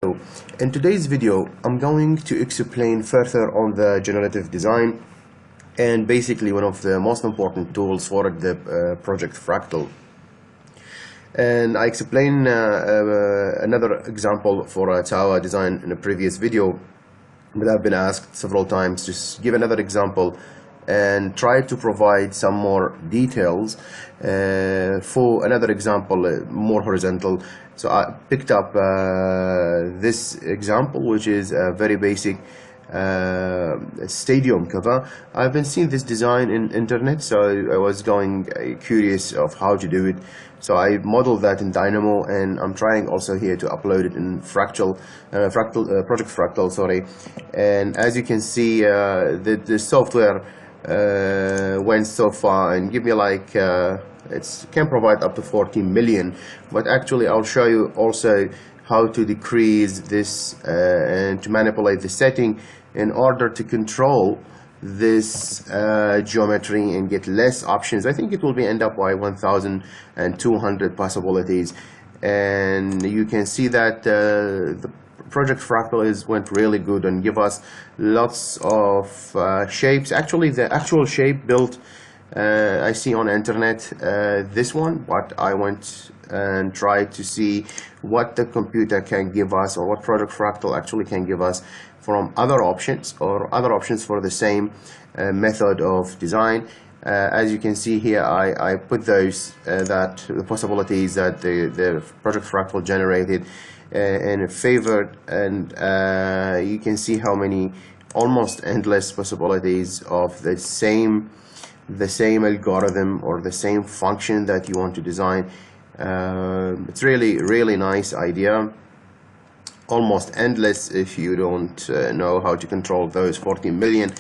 So, in today's video, I'm going to explain further on the generative design and basically one of the most important tools for it, the Project Fractal. And I explained another example for a tower design in a previous video, but I've been asked several times to give another example and try to provide some more details for another example, more horizontal. So I picked up this example, which is a very basic stadium cover. I've been seeing this design in internet, so I was going curious of how to do it. So I modeled that in Dynamo, and I'm trying also here to upload it in Project Fractal, sorry. And as you can see, the software went so far and give me like it can provide up to 14 million, but actually I'll show you also how to decrease this and to manipulate the setting in order to control this geometry and get less options. I think it will be end up by 1,200 possibilities, and you can see that the Project Fractal went really good and give us lots of shapes. Actually, the actual shape built I see on internet, this one, but I went and tried to see what the computer can give us, or what Project Fractal actually can give us from other options, or other options for the same method of design. As you can see here, I put those the possibilities that the Project Fractal generated and favored, and you can see how many almost endless possibilities of the same algorithm or the same function that you want to design. It's really nice idea, almost endless if you don't know how to control those 14 million.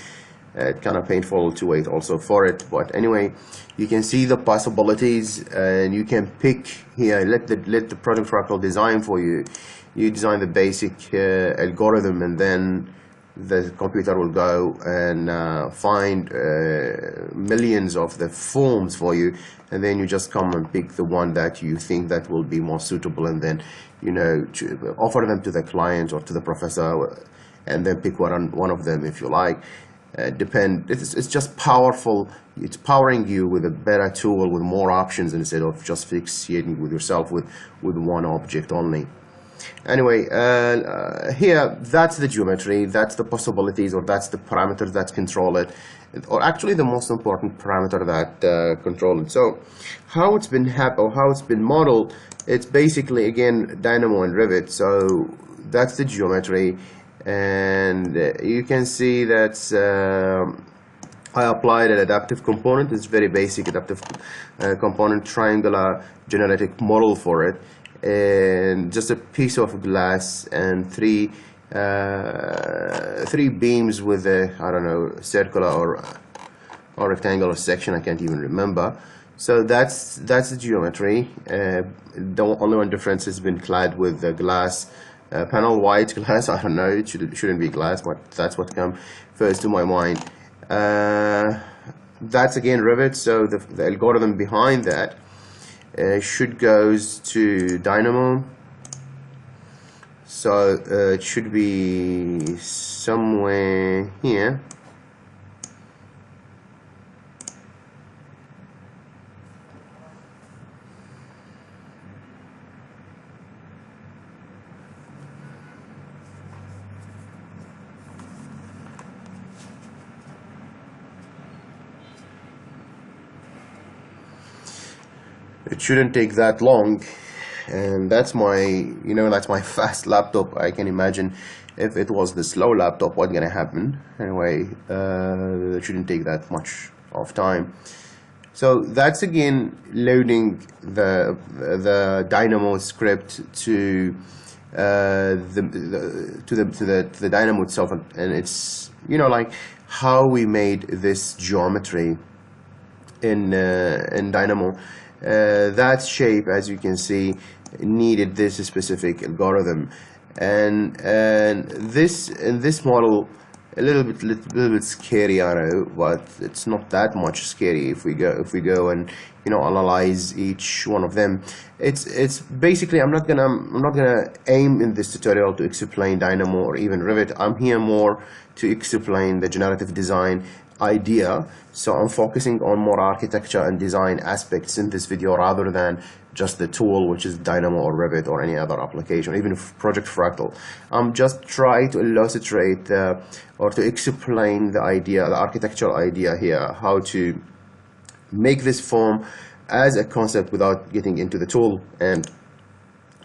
It's kind of painful to wait also for it, but anyway, you can see the possibilities, and you can pick here, let the Project Fractal design for you. You design the basic algorithm, and then the computer will go and find millions of the forms for you, and then you just come and pick the one that you think that will be more suitable, and then offer them to the client or to the professor, and then pick one of them if you like. It's just powerful. It's powering you with a better tool with more options instead of just fixating with yourself with one object only. Anyway, here, that's the geometry, that's the possibilities, or that's the parameters that control it, or actually the most important parameter that control it. So how it's been modeled, it's basically, again, Dynamo and Revit. So that's the geometry, and you can see that I applied an adaptive component. It's very basic adaptive component, triangular genetic model for it, and just a piece of glass and three beams with a, I don't know, circular or rectangular section. I can't even remember. So that's the geometry. The only one difference has been clad with the glass panel, white glass. I don't know, it shouldn't be glass, but that's what comes first to my mind. That's again Revit. So the algorithm behind that should goes to Dynamo, so it should be somewhere here. It shouldn't take that long, and that's my fast laptop. I can imagine if it was the slow laptop, what's gonna happen. Anyway, it shouldn't take that much of time. So that's again loading the Dynamo script to the Dynamo itself, and it's like how we made this geometry in Dynamo. That shape, as you can see, needed this specific algorithm, and in this model little bit scary, I know, but it's not that much scary if we go and analyze each one of them. It's basically, I'm not gonna aim in this tutorial to explain Dynamo or even Revit. I'm here more to explain the generative design idea, so I'm focusing on more architecture and design aspects in this video rather than just the tool, which is Dynamo or Revit or any other application, even Project Fractal. I'm just trying to illustrate or to explain the idea, the architectural idea here, how to make this form as a concept without getting into the tool, and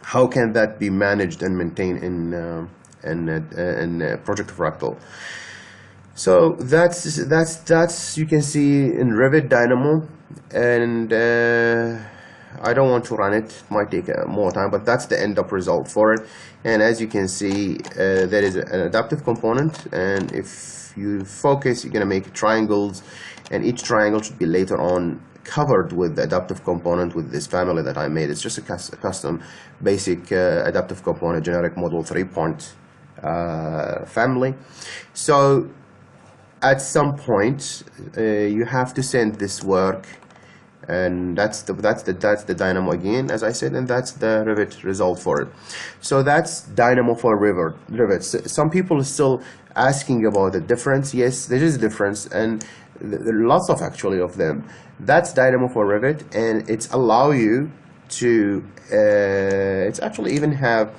how can that be managed and maintained in Project Fractal. So that's you can see in Revit Dynamo, and I don't want to run it. It might take more time, but that's the end up result for it. And as you can see, there is an adaptive component, and if you focus, you're gonna make triangles, and each triangle should be later on covered with the adaptive component with this family that I made. It's just a custom basic adaptive component generic model 3-point family. So at some point you have to send this work, and that's the Dynamo again, as I said, and that's the Revit result for it. So that's Dynamo for Revit. Some people are still asking about the difference. Yes, there is a difference, and there are lots of actually of them. That's Dynamo for Revit, and it's allow you to it's actually even have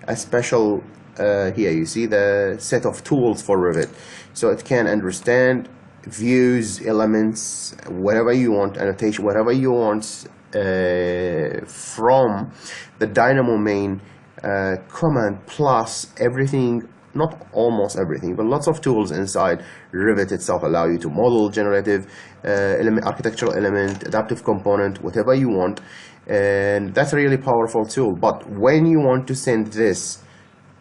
a special here you see the set of tools for Revit, so it can understand views, elements, whatever you want, annotation, whatever you want from the Dynamo main command, plus everything, not almost everything, but lots of tools inside Revit itself allow you to model, generative element, architectural element, adaptive component, whatever you want, and that's a really powerful tool. But when you want to send this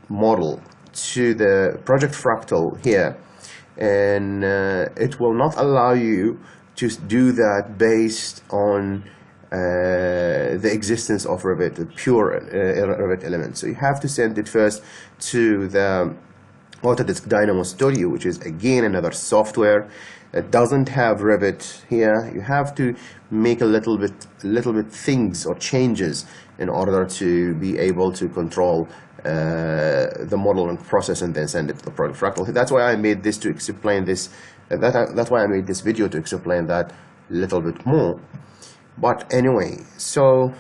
model to the Project Fractal here, and it will not allow you to do that based on the existence of Revit, the pure Revit element. So you have to send it first to the Autodesk Dynamo Studio, which is again another software. It doesn't have Revit here. You have to make a little bit things or changes in order to be able to control the model and process, and then send it to the Project Fractal. That's why I made this to explain this. That's why I made this video, to explain that a little bit more. But anyway, so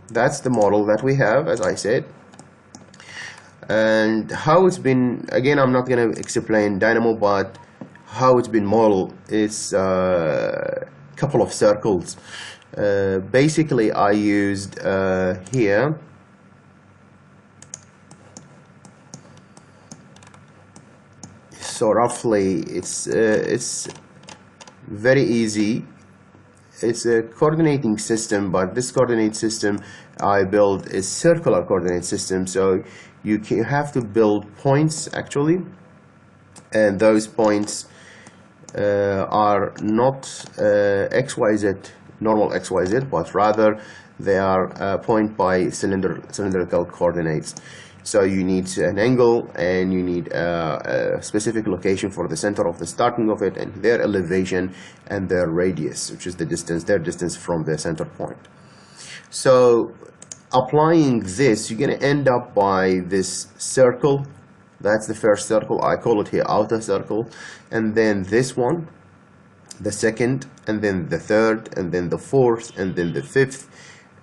that's the model that we have, as I said. And how it's been, again, I'm not going to explain Dynamo, but how it's been modeled is a couple of circles. Basically, I used here so roughly it's very easy. It's a coordinating system, but this coordinate system I built is circular coordinate system. So you have to build points actually, and those points are not XYZ, normal XYZ, but rather they are point by cylindrical coordinates. So you need an angle, and you need a specific location for the center of the starting of it, and their elevation and their radius, which is the distance, their distance from the center point. So applying this, you're going to end up by this circle. That's the first circle. I call it here outer circle, and then this one, the second, and then the third, and then the fourth, and then the fifth,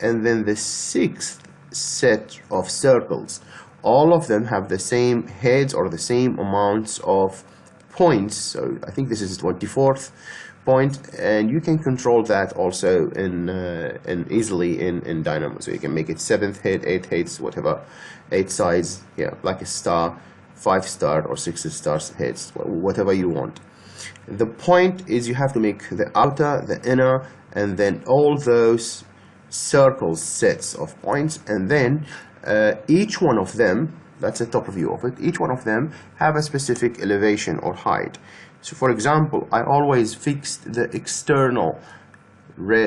and then the sixth set of circles. All of them have the same heads or the same amounts of points. So I think this is 24th point, and you can control that also in easily in Dynamo. So you can make it 7th head, 8 heads, whatever, 8 sides, yeah, like a star, 5-star or 6-star heads, whatever you want. The point is you have to make the outer, the inner, and then all those circles sets of points, and then each one of them, that's the top view of it, each one of them have a specific elevation or height. So for example, I always fixed the external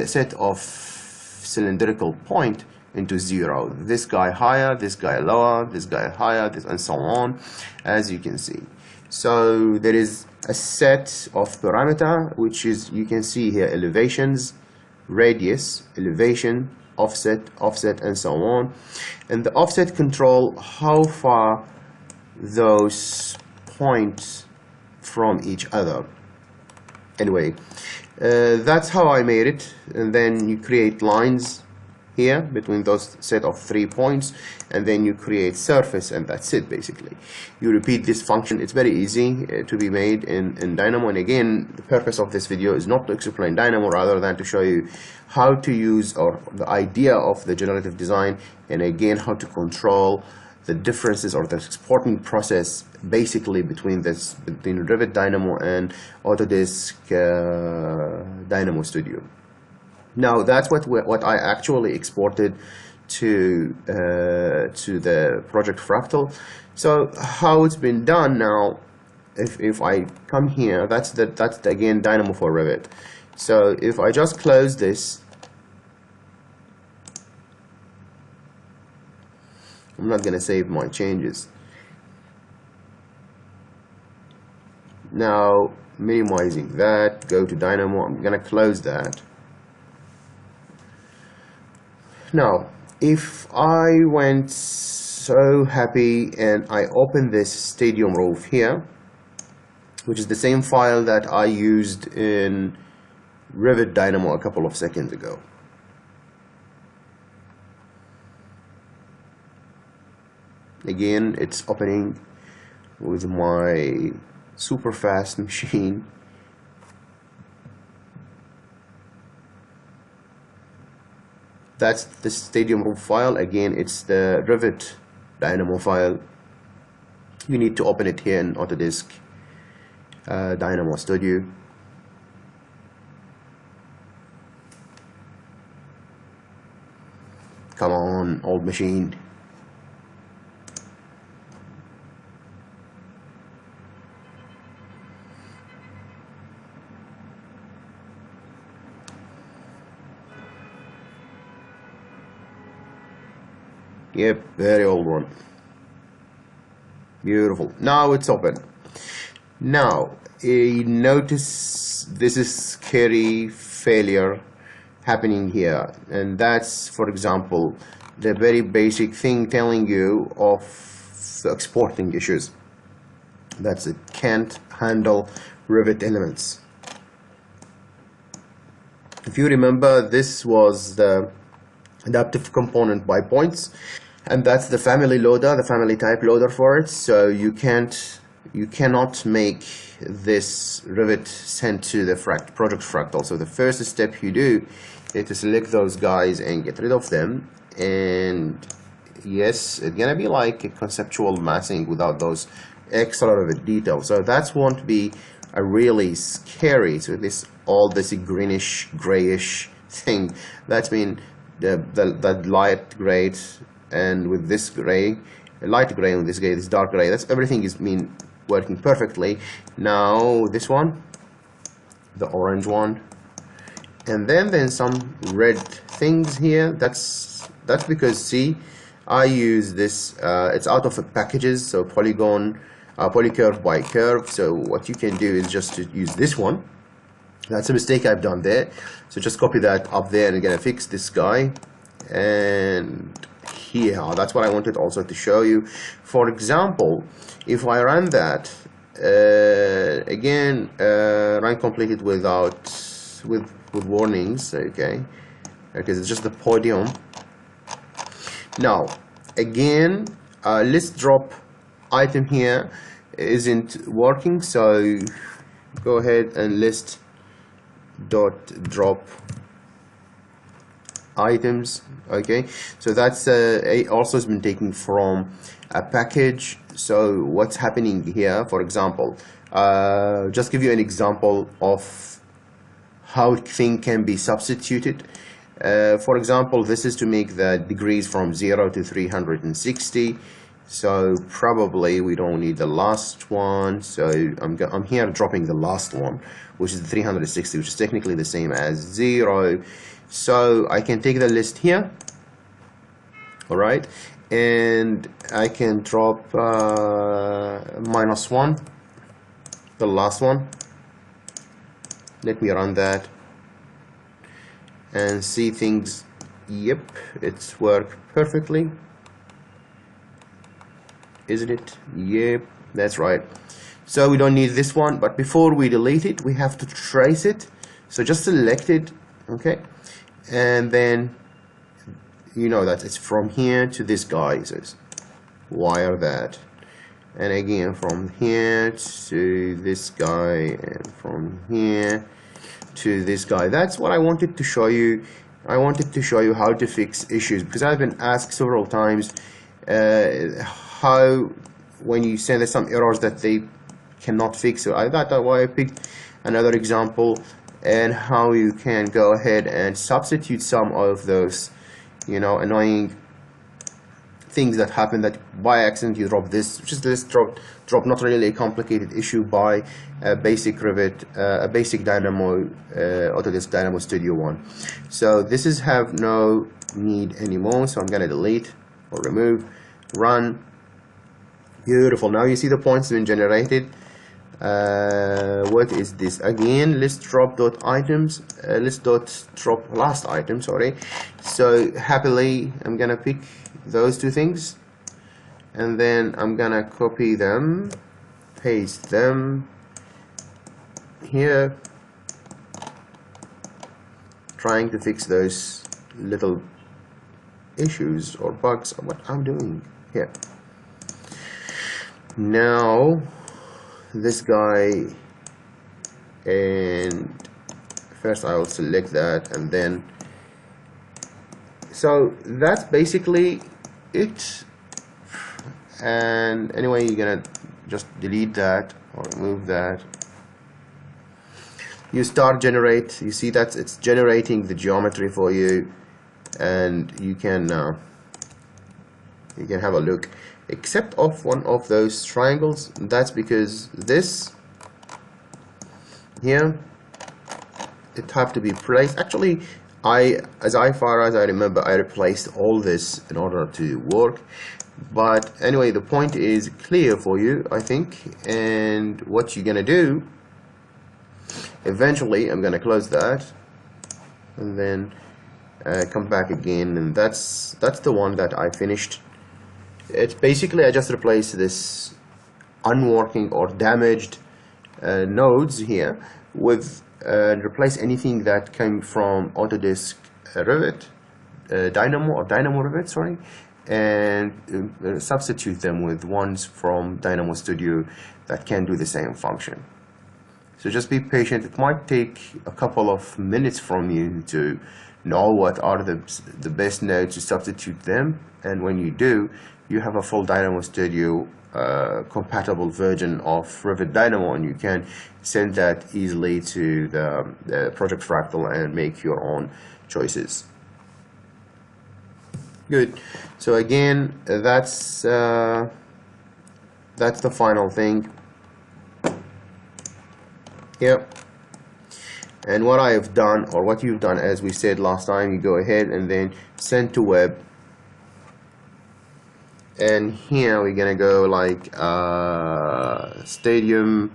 set of cylindrical point into 0. This guy higher, this guy lower, this guy higher, this, and so on, as you can see. So there is a set of parameter, which is, you can see here, elevations, radius, elevation, offset, offset, and so on. And the offset control how far those points from each other. Anyway, that's how I made it. And then you create lines here between those set of 3 points, and then you create surface, and that's it basically. You repeat this function. It's very easy to be made in Dynamo. And again, the purpose of this video is not to explain Dynamo, rather than to show you how to use, or the idea of the generative design, and again how to control the differences or the exporting process basically between Revit Dynamo and Autodesk Dynamo Studio. Now that's what I actually exported to the Project Fractal. So how it's been done now, if I come here, that's again Dynamo for Revit. So if I just close this, I'm not going to save my changes. Now minimizing that, go to Dynamo, I'm going to close that. Now if I went so happy and I open this Stadium roof here, which is the same file that I used in Revit Dynamo a couple of seconds ago. Again, it's opening with my super fast machine. That's the Stadium roof file. Again, it's the Revit Dynamo file. You need to open it here in Autodesk Dynamo Studio. Come on, old machine. Yep, very old one. Beautiful. Now it's open. Now, notice this is scary failure happening here. And that's, for example, the very basic thing telling you of the exporting issues. That's it can't handle Revit elements. If you remember, this was the adaptive component by points, and that's the family loader, the family type loader for it. So you cannot make this Revit sent to the Project Fractal. So the first step you do is to select those guys and get rid of them. And yes, it's gonna be like a conceptual massing without those extra Revit details. So that won't be a really scary. So all this greenish, grayish thing, that's been the light gray, and with this gray, light gray, and this gray, this dark gray, that's everything is working perfectly. Now this one, the orange one, and then some red things here. That's because, see, I use this. It's out of packages, so polygon, polycurve by curve. So what you can do is just to use this one. That's a mistake I've done there. So just copy that up there, and I'm gonna fix this guy. And here, that's what I wanted also to show you. For example, if I run that again, run completed with warnings, okay, because it's just the podium. Now again, list drop item here isn't working, so go ahead and list dot drop items. Okay, so that's also has been taken from a package. So what's happening here, for example, just give you an example of how thing can be substituted. For example, this is to make the degrees from 0 to 360. So probably we don't need the last one. So I'm here dropping the last one, which is the 360, which is technically the same as 0. So I can take the list here, all right, and I can drop -1. the last one. Let me run that and see things. Yep, it's worked perfectly, isn't it? Yep, that's right. So we don't need this one, but before we delete it, we have to trace it. So just select it, okay, and then you know that it's from here to this guy. So wire that, and again from here to this guy, and from here to this guy. That's what I wanted to show you. I wanted to show you how to fix issues, because I've been asked several times how, when you say there's some errors that they cannot fix. So that's why I picked another example, and how you can go ahead and substitute some of those, you know, annoying things that happen, that by accident you drop this, just this drop not really a complicated issue, by a basic Revit, a basic Dynamo, Autodesk Dynamo Studio one. So this is have no need anymore, so I'm gonna delete or remove, run. Beautiful. Now you see the points being generated. What is this again? List drop dot items, list dot drop last item, sorry. So happily I'm gonna pick those two things, and then I'm gonna copy them, paste them here, trying to fix those little issues or bugs of what I'm doing here. Now this guy, and first I will select that, and then so that's basically it. And anyway, you're gonna just delete that or remove that. You start generate, you see that it's generating the geometry for you, and you can have a look, except of one of those triangles. That's because this here, it have to be placed. Actually, as far as I remember, I replaced all this in order to work. But anyway, the point is clear for you, I think. And what you're gonna do, eventually, I'm gonna close that, and then come back again, and that's the one that I finished. It's basically, I just replaced this unworking or damaged nodes here with replace anything that came from Autodesk Revit Dynamo, or Dynamo Revit, sorry, and substitute them with ones from Dynamo Studio that can do the same function. So just be patient. It might take a couple of minutes from you to know what are the best nodes to substitute them, and when you do, you have a full Dynamo Studio compatible version of Revit Dynamo, and you can send that easily to the Project Fractal and make your own choices. Good. So again, that's the final thing. Yep. And what I have done, or what you've done, as we said last time, you go ahead and then send to web. And here we're gonna go like Stadium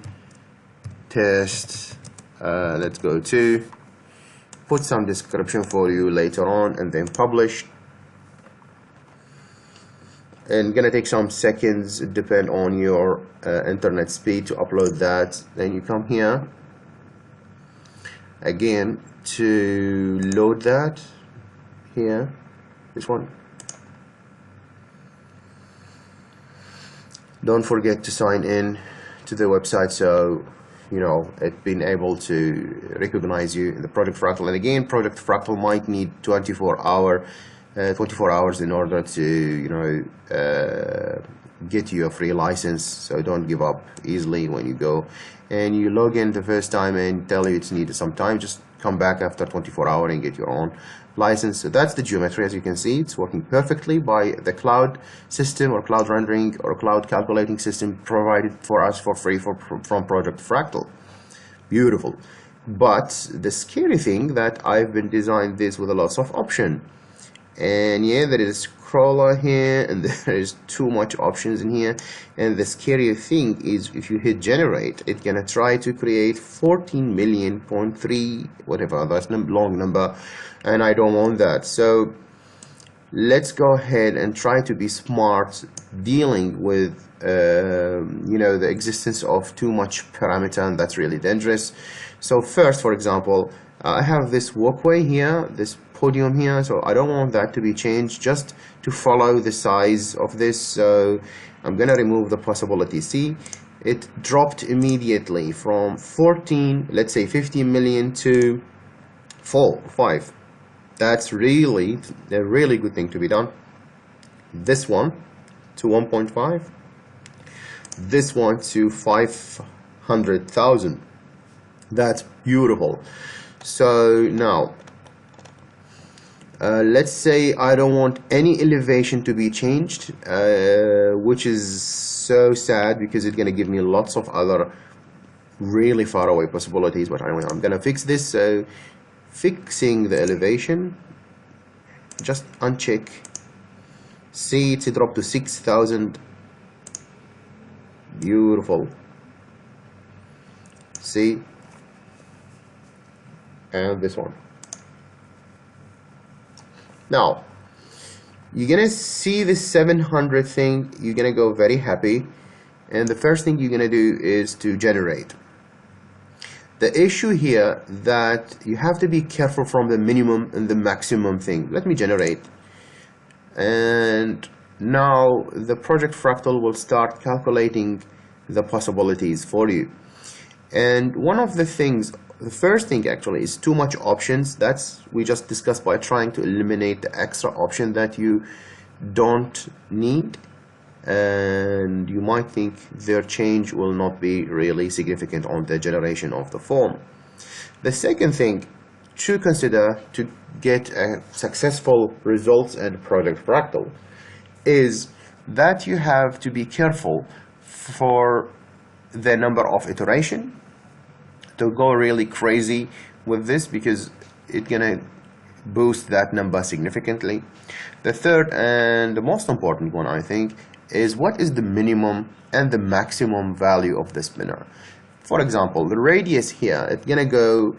test. Let's go to, put some description for you later on, and then publish. And gonna take some seconds, depend on your internet speed, to upload that. Then you come here again to load that here, this one. Don't forget to sign in to the website, so you know it being able to recognize you in the Project Fractal. And again, Project Fractal might need 24 hours in order to, you know, get you a free license. So don't give up easily when you go and you log in the first time and tell you it's needed some time. Just come back after 24 hours and get your own license. So that's the geometry. As you can see, it's working perfectly by the cloud system, or cloud rendering, or cloud calculating system provided for us for free from Project Fractal. Beautiful. But the scary thing that I've been designed this with a lot of option. And yeah, there is scroller here, and there is too much options in here. And the scary thing is, if you hit generate, it's gonna try to create 14 million point 3 whatever, that's long number, and I don't want that. So let's go ahead and try to be smart dealing with you know, the existence of too much parameter, and that's really dangerous. So first, for example, I have this walkway here, this podium here, so I don't want that to be changed, just to follow the size of this. So I'm gonna remove the possibility. See, it dropped immediately from 14, let's say 15 million to 5. That's really a really good thing to be done. This one to 1.5, this one to 500,000. That's beautiful. So now let's say I don't want any elevation to be changed, which is so sad because it's gonna give me lots of other really far away possibilities. But anyway, I'm gonna fix this. So fixing the elevation, just uncheck. See, it's dropped to 6,000. Beautiful. See, and this one. Now you're gonna see this 700 thing, you're gonna go very happy, and the first thing you're gonna do is to generate. The issue here that you have to be careful from the minimum and the maximum thing. Let me generate, and now the Project Fractal will start calculating the possibilities for you. And one of the things, the first thing actually, is too much options. That's we just discussed by trying to eliminate the extra option that you don't need, and you might think their change will not be really significant on the generation of the form. The second thing to consider to get a successful results and Project Fractal is that you have to be careful for the number of iteration. To go really crazy with this, because it's gonna boost that number significantly. The third and the most important one, I think, is what is the minimum and the maximum value of the spinner. For example, the radius here, it's gonna go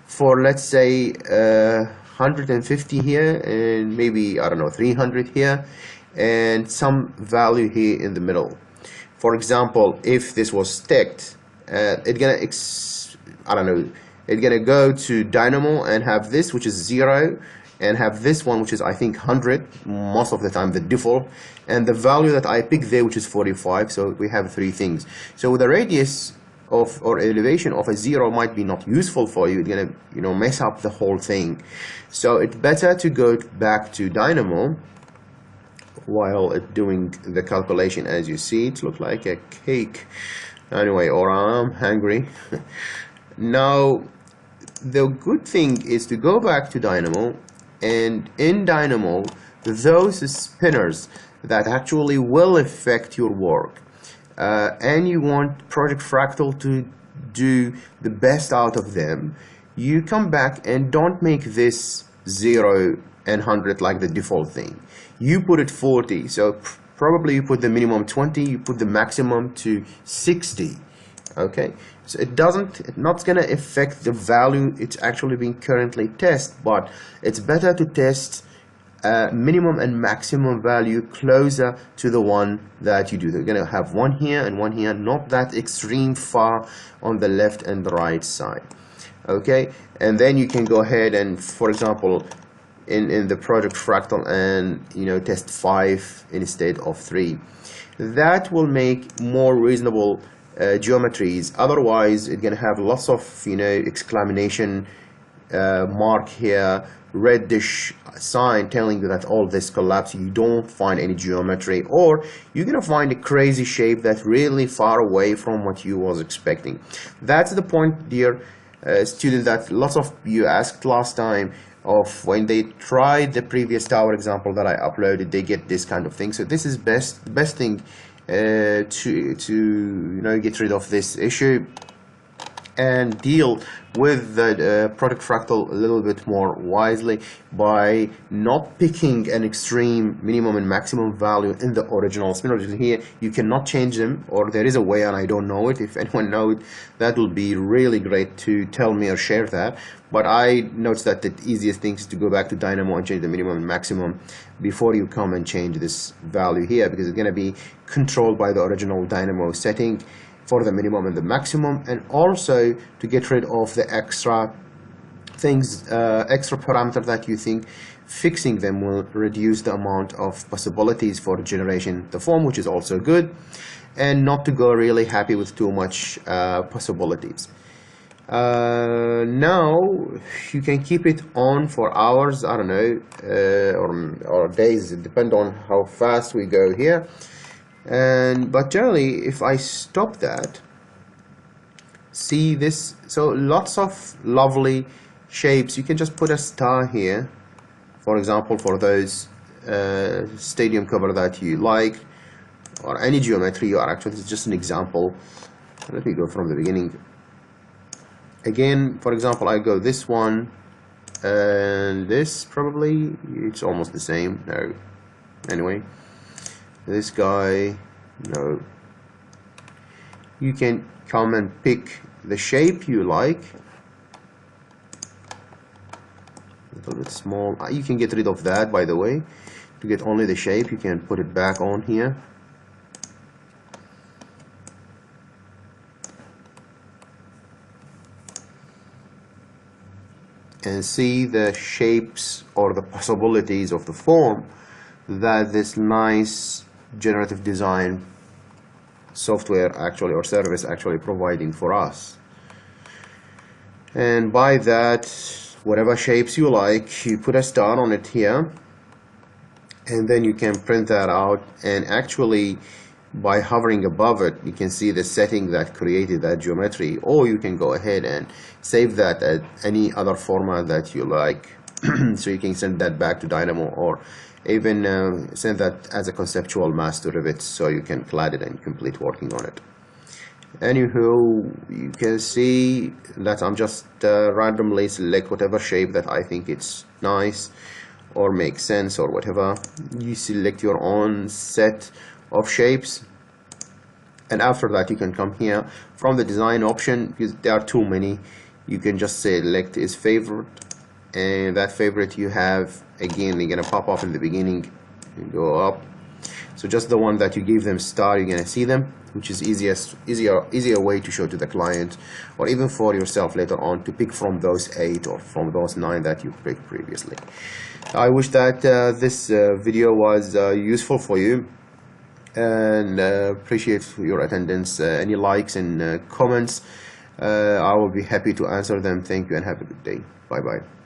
for, let's say, 150 here, and maybe, I don't know, 300 here, and some value here in the middle. For example, if this was stacked, it's gonna I don't know, it's gonna go to Dynamo and have this, which is 0, and have this one, which is, I think, 100, most of the time the default, and the value that I picked there, which is 45. So we have 3 things. So the radius of or elevation of a 0 might be not useful for you. It's gonna, you know, mess up the whole thing. So it's better to go back to Dynamo while it's doing the calculation. As you see, it looks like a cake anyway, or I'm hungry. Now the good thing is to go back to Dynamo, and in Dynamo, those spinners that actually will affect your work, and you want Project Fractal to do the best out of them, you come back and don't make this 0 and 100 like the default thing. You put it 40, so probably you put the minimum 20, you put the maximum to 60. Okay, so it's not gonna affect the value it's actually being currently tested, but it's better to test minimum and maximum value closer to the one that you do. They're gonna have one here and one here, not that extreme far on the left and the right side. Okay, and then you can go ahead and, for example, in the Project Fractal, and, you know, test 5 instead of 3. That will make more reasonable geometries. Otherwise, it's gonna have lots of, you know, exclamation mark here, reddish sign telling you that all this collapse. You don't find any geometry, or you're gonna find a crazy shape that's really far away from what you was expecting. That's the point, dear student, that lots of you asked last time of when they tried the previous tower example that I uploaded, they get this kind of thing. So this is best thing to, you know, get rid of this issue. and deal with the Project Fractal a little bit more wisely by not picking an extreme minimum and maximum value in the original spin object. Here you cannot change them, or there is a way and I don't know it. If anyone knows it, that will be really great to tell me or share that. But I noticed that the easiest thing is to go back to Dynamo and change the minimum and maximum before you come and change this value here, because it's going to be controlled by the original Dynamo setting for the minimum and the maximum, and also to get rid of the extra things, extra parameter that you think fixing them will reduce the amount of possibilities for generation the form, which is also good, and not to go really happy with too much possibilities. Now you can keep it on for hours, I don't know, or days, it depends on how fast we go here. But generally, if I stop that, see this, so lots of lovely shapes. You can just put a star here, for example, for those stadium cover that you like, or any geometry you are actually, it's just an example. Let me go from the beginning. Again, for example, I go this one, and this probably, it's almost the same. No, anyway. This guy, no. You can come and pick the shape you like. A little bit small. You can get rid of that, by the way. To get only the shape, you can put it back on here. And see the shapes or the possibilities of the form that this nice generative design software actually, or service actually, providing for us. And by that, whatever shapes you like, you put a star on it here, and then you can print that out, and actually by hovering above it you can see the setting that created that geometry, or you can go ahead and save that at any other format that you like. So you can send that back to Dynamo, or even send that as a conceptual mass to Revit, so you can clad it and complete working on it. Anywho, you can see that I'm just randomly select whatever shape that I think it's nice or makes sense, or whatever. You select your own set of shapes, and after that you can come here from the design option, because there are too many. You can just select is favorite, and that favorite you have, again, they're gonna pop up in the beginning and go up. So just the one that you give them star, you're gonna see them, which is easier way to show to the client, or even for yourself later on, to pick from those 8 or from those 9 that you picked previously. I wish that this video was useful for you, and appreciate your attendance. Any likes and comments, I will be happy to answer them. Thank you and have a good day. Bye bye.